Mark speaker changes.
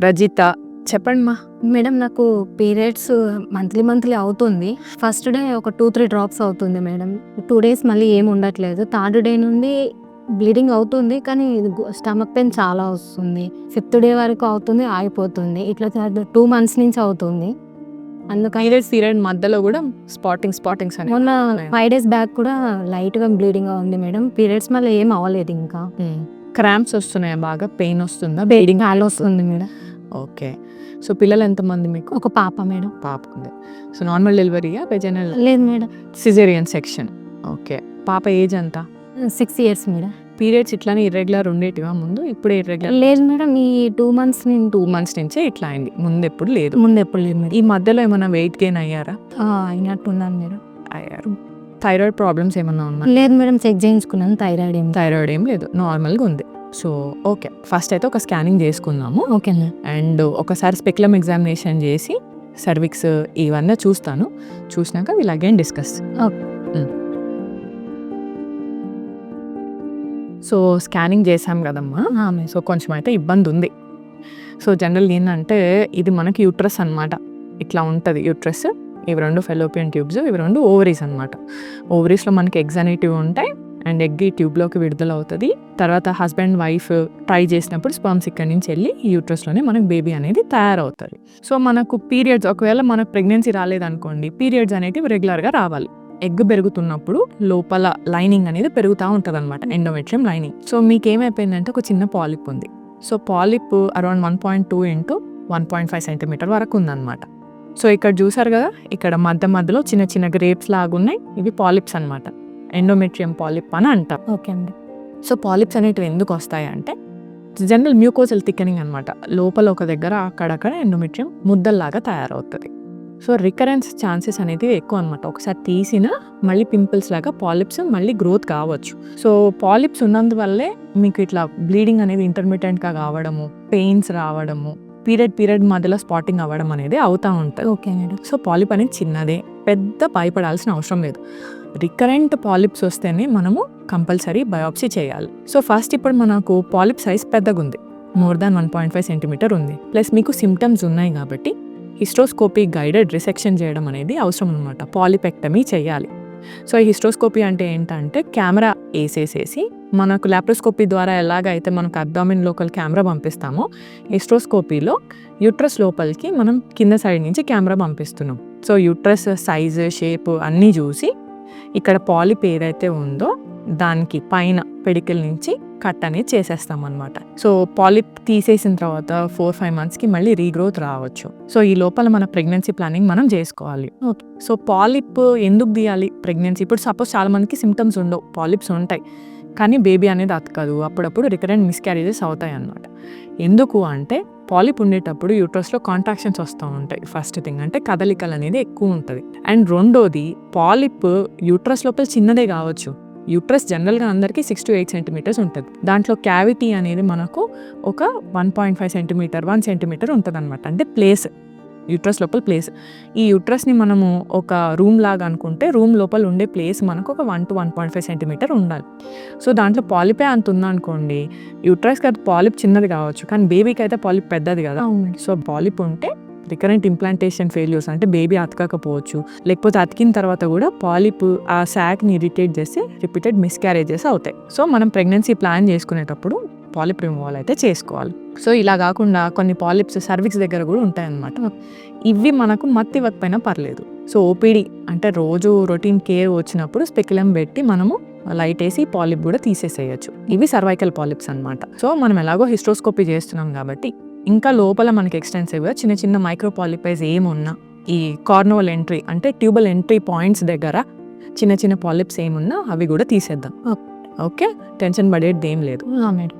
Speaker 1: రజిత. చెప్పండి మా.
Speaker 2: మేడం నాకు పీరియడ్స్ మంత్లీ అవుతుంది. ఫస్ట్ డే ఒక 2-3 డ్రాప్స్ అవుతుంది మేడం. 2 డేస్ మళ్ళీ ఏమి ఉండట్లేదు. థర్డ్ డే నుండి బ్లీడింగ్ అవుతుంది, కానీ స్టమక్ పెయిన్ చాలా వస్తుంది. 5th డే వరకు అవుతుంది, ఆగిపోతుంది. ఇట్లా 2 months నుంచి అవుతుంది. అందుకని
Speaker 1: పీరియడ్ మధ్యలో కూడా స్పాటింగ్స్ అని
Speaker 2: మొన్న 5 days బ్యాక్ కూడా లైట్గా బ్లీడింగ్ ఉంది మేడం. పీరియడ్స్ మళ్ళీ ఏం అవ్వలేదు. ఇంకా
Speaker 1: క్రాంప్స్ వస్తున్నాయా, బాగా పెయిన్ వస్తుందా,
Speaker 2: బ్లీడింగ్ హాల్ వస్తుంది మేడం.
Speaker 1: ఓకే. సో పిల్లలు ఎంతమంది మీకు?
Speaker 2: ఒక పాప మేడం.
Speaker 1: పాప ఉంది. సో నార్మల్ డెలివరీయా, వెజైనల్?
Speaker 2: లేదు మేడం,
Speaker 1: సిజేరియన్ సెక్షన్. ఓకే. పాప ఏజ్ ఎంత?
Speaker 2: 6 years మేడం.
Speaker 1: పీరియడ్స్ ఇట్లానే ఇర్రెగ్యులర్ ఉండేటివా ముందు? ఇప్పుడే ఇర్రెగ్యులర్?
Speaker 2: లేదు మేడం, ఈ 2 months
Speaker 1: 2 months నుంచే ఇట్లా అయింది, ముందు ఎప్పుడు లేదు?
Speaker 2: ముందు ఎప్పుడు లేదు మేడం.
Speaker 1: ఈ మధ్యలో ఏమైనా వెయిట్ గెయిన్ అయ్యారా?
Speaker 2: అయినట్టున్నాను మేడం.
Speaker 1: అయ్యారు. థైరాయిడ్ ప్రాబ్లమ్స్ ఏమన్నా ఉన్నా?
Speaker 2: లేదు మేడం, చెక్ చేయించుకున్నాను. థైరాయిడ్
Speaker 1: ఏం లేదు, నార్మల్గా ఉంది. సో ఓకే, ఫస్ట్ అయితే ఒక స్కానింగ్ చేసుకుందాము.
Speaker 2: Okay madam.
Speaker 1: అండ్ ఒకసారి స్పెక్యులమ్ ఎగ్జామినేషన్ చేసి సర్విక్స్ ఇవన్నీ చూసినాక we'll again discuss. So scanning చేసాం కదమ్మా. సో కొంచెం అయితే ఇబ్బంది ఉంది. సో జనరల్గా ఏంటంటే ఇది మనకి యూట్రస్ అనమాట. ఇట్లా ఉంటుంది యూట్రస్. ఇవి 2 ఫెలోపియన్ ట్యూబ్స్, ఇవి 2 ఓవరీస్ అనమాట. ఓవరీస్లో మనకి ఎగ్స్ అనేటివి ఉంటాయి అండ్ ఎగ్ ఈ ట్యూబ్లోకి విడుదల అవుతుంది. తర్వాత హస్బెండ్ వైఫ్ ట్రై చేసినప్పుడు స్పర్మ్స్ ఇక్కడి నుంచి వెళ్ళి ఈ యూట్రస్లోనే మనకు బేబీ అనేది తయారవుతుంది. సో మనకు పీరియడ్స్, ఒకవేళ మనకు ప్రెగ్నెన్సీ రాలేదనుకోండి, పీరియడ్స్ అనేటివి రెగ్యులర్గా రావాలి. ఎగ్ పెరుగుతున్నప్పుడు లోపల లైనింగ్ అనేది పెరుగుతూ ఉంటుంది అనమాట, ఎండోమెట్రియం లైనింగ్. సో మీకు ఏమైపోయిందంటే ఒక చిన్న పాలిప్ ఉంది. So polyp around 1.2 into 1.5 centimeter వరకు ఉందన్నమాట. సో ఇక్కడ చూసారు కదా, ఇక్కడ మధ్యలో చిన్న గ్రేప్స్ లాగున్నాయి. ఇవి పాలిప్స్ అనమాట, ఎండోమెట్రియం పాలిప్ అని అంటారు.
Speaker 2: ఓకే అండి.
Speaker 1: సో పాలిప్స్ అనేటివి ఎందుకు వస్తాయి అంటే జనరల్ మ్యూకోసల్ థిక్కెనింగ్ అనమాట. లోపల ఒక దగ్గర అక్కడక్కడ ఎండోమెట్రియం ముద్దల్లాగా తయారవుతుంది. సో రికరెన్స్ ఛాన్సెస్ అనేది ఎక్కువ అనమాట. ఒకసారి తీసిన మళ్ళీ పింపుల్స్ లాగా పాలిప్స్ మళ్ళీ గ్రోత్ కావచ్చు. సో పాలిప్స్ ఉన్నందువల్లే మీకు ఇట్లా బ్లీడింగ్ అనేది ఇంటర్మిటెంట్గా కావడము, పెయిన్స్ రావడము, పీరియడ్ మధ్యలో స్పాటింగ్ అవ్వడం అనేది అవుతూ ఉంటుంది.
Speaker 2: Okay madam.
Speaker 1: సో పాలిప్ అనేది చిన్నదే, పెద్ద భయపడాల్సిన అవసరం లేదు. రికరెంట్ పాలిప్స్ వస్తేనే మనము కంపల్సరీ బయాప్సీ చేయాలి. సో ఫస్ట్ ఇప్పుడు మనకు పాలిప్ సైజ్ పెద్దగా ఉంది, మోర్ దాన్ 1.5 centimeter ఉంది. ప్లస్ మీకు సిమ్టమ్స్ ఉన్నాయి కాబట్టి హిస్టోస్కోపీ గైడెడ్ రిసెక్షన్ చేయడం అనేది అవసరం అనమాట. పాలిపెక్టమీ చేయాలి. సో ఈ హిస్టోస్కోపీ అంటే ఏంటంటే కెమెరా వేసేసేసి మనకు లాప్రోస్కోపీ ద్వారా ఎలాగైతే మనకు అబ్డామిన్ లోకల్ కెమెరా పంపిస్తామో, హిస్టోస్కోపీలో యూట్రస్ లోపలికి మనం కింద సైడ్ నుంచి కెమెరా పంపిస్తున్నాం. సో యూట్రస్ సైజు, షేప్ అన్నీ చూసి ఇక్కడ పాలిప్ ఏదైతే ఉందో దానికి పైన పెడికల్ నుంచి కట్ అనేది చేసేస్తాం అనమాట. సో పాలిప్ తీసేసిన తర్వాత 4-5 monthsకి మళ్ళీ రీగ్రోత్ రావచ్చు. సో ఈ లోపల మన ప్రెగ్నెన్సీ ప్లానింగ్ మనం చేసుకోవాలి. సో పాలిప్ ఎందుకు తీయాలి ప్రెగ్నెన్సీ? ఇప్పుడు సపోజ్ చాలా మందికి సిమ్టమ్స్ ఉండవు, పాలిప్స్ ఉంటాయి కానీ బేబీ అనేది అతకదు, అప్పుడప్పుడు రికరెంట్ మిస్క్యారేజెస్ అవుతాయి అన్నమాట. ఎందుకు అంటే పాలిప్ ఉండేటప్పుడు యూట్రస్లో కాంట్రాక్షన్స్ వస్తూ ఉంటాయి. ఫస్ట్ థింగ్ అంటే కదలికలు అనేది ఎక్కువ ఉంటుంది. అండ్ రెండోది, పాలిప్ యూట్రస్ లోపల చిన్నదే కావచ్చు. యూట్రస్ జనరల్గా అందరికీ 6 to 8 centimeters ఉంటుంది. దాంట్లో క్యావిటీ అనేది మనకు ఒక 1.5 centimeter 1 centimeter ఉంటుంది అనమాట. అంటే ప్లేస్, యూట్రస్ లోపల ప్లేస్. ఈ యూట్రస్ని మనము ఒక రూమ్ లాగా అనుకుంటే రూమ్ లోపల ఉండే ప్లేస్ మనకు ఒక 1 to 1.5 centimeter ఉండాలి. సో దాంట్లో పాలిపే అంత ఉందనుకోండి, యూట్రస్కి అది పాలిప్ చిన్నది కావచ్చు కానీ బేబీకి అయితే పాలిప్ పెద్దది కదా. సో పాలిప్ ఉంటే రికరెంట్ ఇంప్లాంటేషన్ ఫెయిల్యూర్స్ అంటే బేబీ అతకకపోవచ్చు, లేకపోతే అతికిన తర్వాత కూడా పాలిప్ ఆ శాక్ని ఇరిటేట్ చేసి రిపీటెడ్ మిస్క్యారేజెస్ అవుతాయి. సో మనం ప్రెగ్నెన్సీ ప్లాన్ చేసుకునేటప్పుడు పాలిప్ రిమూవల్ అయితే చేసుకోవాలి. సో ఇలా కాకుండా కొన్ని పాలిప్స్ సర్విక్స్ దగ్గర కూడా ఉంటాయన్నమాట. ఇవి మనకు మత్తి ఇవ్వకపోయినా పర్లేదు. సో ఓపీడీ అంటే రోజు రొటీన్ కేర్ వచ్చినప్పుడు స్పెక్యులమ్ పెట్టి మనము లైట్ వేసి పాలిప్ కూడా తీసేసేయచ్చు. ఇవి సర్వైకల్ పాలిప్స్ అనమాట. సో మనం ఎలాగో హిస్టోస్కోపీ చేస్తున్నాం కాబట్టి ఇంకా లోపల మనకి ఎక్స్టెన్సివ్గా చిన్న మైక్రో పాలిపైజ్ ఏమున్నా, ఈ కార్నోవల్ ఎంట్రీ అంటే ట్యూబల్ ఎంట్రీ పాయింట్స్ దగ్గర చిన్న పాలిప్స్ ఏమున్నా అవి కూడా తీసేద్దాం. ఓకే, టెన్షన్ పడేది ఏం లేదు.
Speaker 2: మేడం.